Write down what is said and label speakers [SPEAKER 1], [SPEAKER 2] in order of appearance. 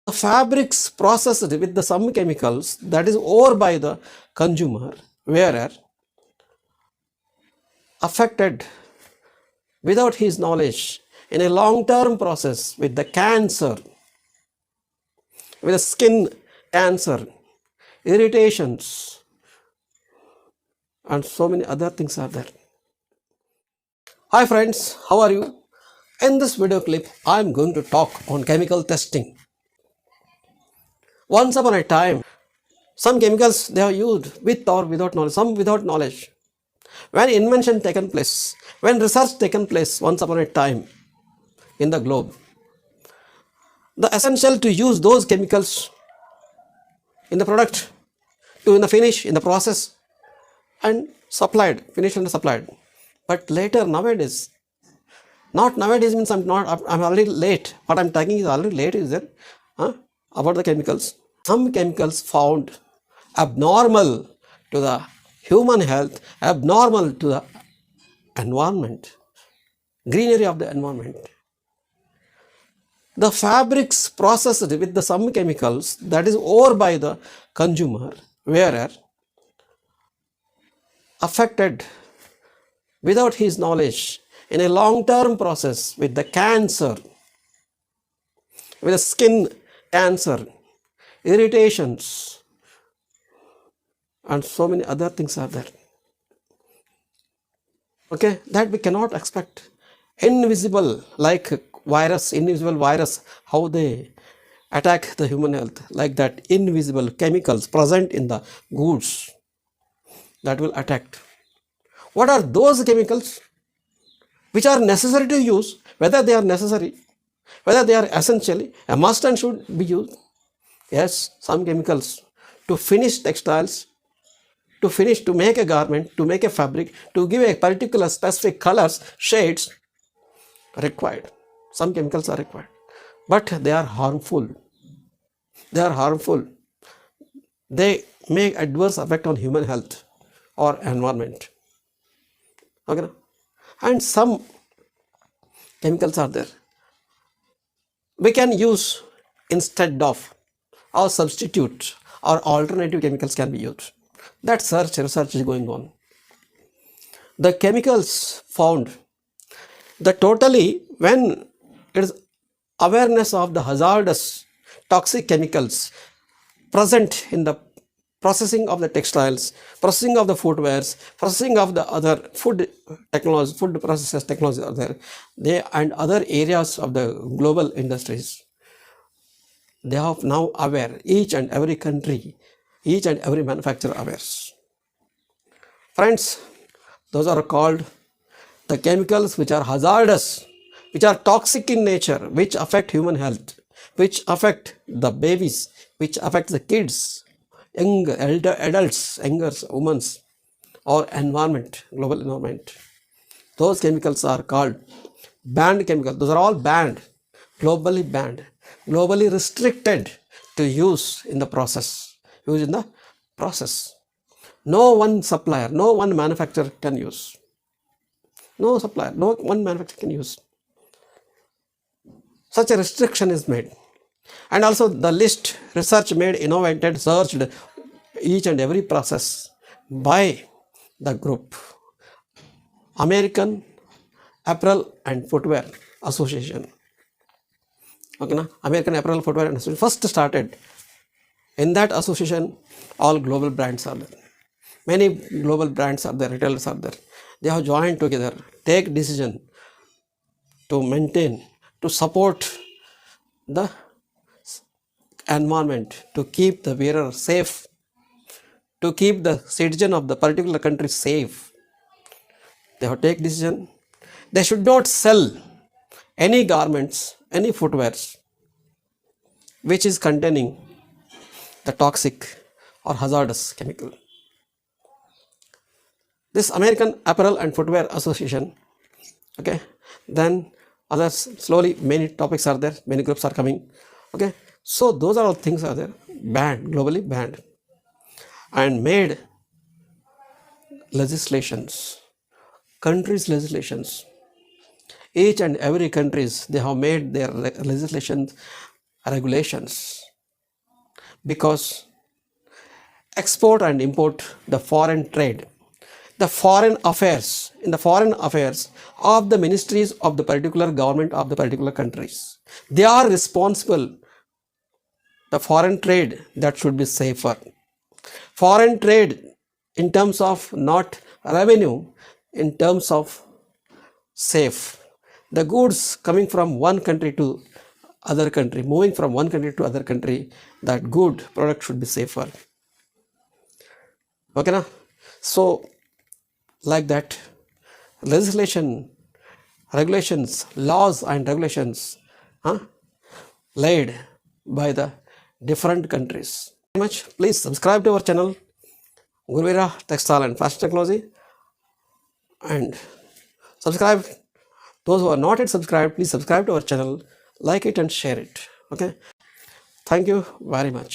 [SPEAKER 1] The fabrics processed with some chemicals that is over by the consumer, wearer, affected without his knowledge in a long-term process with the cancer, with the skin cancer, irritations, and so many other things are there. Hi friends, how are you? In this video clip, I am going to talk on chemical testing. Once upon a time, some chemicals they are used with or without knowledge, some without knowledge. When invention taken place, when research taken place once upon a time in the globe, the essential to use those chemicals in the product, to in the finish, in the process, and supplied, finished and supplied. But later, nowadays, not nowadays means I'm already late. What I'm talking is already late is there about the chemicals. Some chemicals found abnormal to the human health, abnormal to the environment, greenery of the environment. The fabrics processed with some chemicals that is over by the consumer, wearer, affected without his knowledge in a long-term process with the cancer, with the skin cancer, irritations, and so many other things are there. Okay, that we cannot expect. Invisible, like virus, invisible virus, how they attack the human health, like that invisible chemicals present in the goods that will attack. What are those chemicals which are necessary to use, whether they are necessary, whether they are essentially a must and should be used? Yes, some chemicals to finish textiles, to make a garment, to make a fabric, to give a particular specific colors, shades required. Some chemicals are required, but they are harmful. They are harmful. They make adverse effect on human health or environment. Okay, and some chemicals are there we can use instead of, or substitute, or alternative chemicals can be used. That research is going on. The chemicals found, the totally, when it is awareness of the hazardous toxic chemicals present in the processing of the textiles, processing of the footwears, processing of the other food technology, food processes technology are there, and other areas of the global industries. They are now aware, each and every country, each and every manufacturer aware. Friends, those are called the chemicals which are hazardous, which are toxic in nature, which affect human health, which affect the babies, which affect the kids, young adults, younger women, or environment, global environment. Those chemicals are called banned chemicals. Those are all banned, globally banned, globally restricted to use in the process. No one supplier, no one manufacturer can use. No supplier, no one manufacturer can use. Such a restriction is made. And also the list, research made, innovated, searched each and every process by the group American Apparel and Footwear Association. Okay, na? American Apparel Footwear Association first started. In that association, all global brands are there. Many global brands are there, retailers are there. They have joined together, take decision to maintain, to support the environment, to keep the wearer safe, to keep the citizen of the particular country safe. They have take decision. They should not sell any garments, any footwears which is containing the toxic or hazardous chemical. This American Apparel and Footwear Association, okay, then others, slowly many topics are there, many groups are coming, okay. So those are all things are there, banned, globally banned, and made legislations, countries' legislations. Each and every countries, they have made their legislations regulations, because export and import, the foreign trade, the foreign affairs, in the foreign affairs of the ministries of the particular government of the particular countries, they are responsible. The foreign trade, that should be safer. Foreign trade in terms of not revenue, in terms of safe. The goods coming from one country to other country, moving from one country to other country, that good product should be safer. Okay, na? So like that, legislation, regulations, laws and regulations laid by the different countries. Very much. Please subscribe to our channel, Guruvira Textile and Fashion Technology, and subscribe. Those who are not yet subscribed, please subscribe to our channel, like it and share it. Okay. Thank you very much.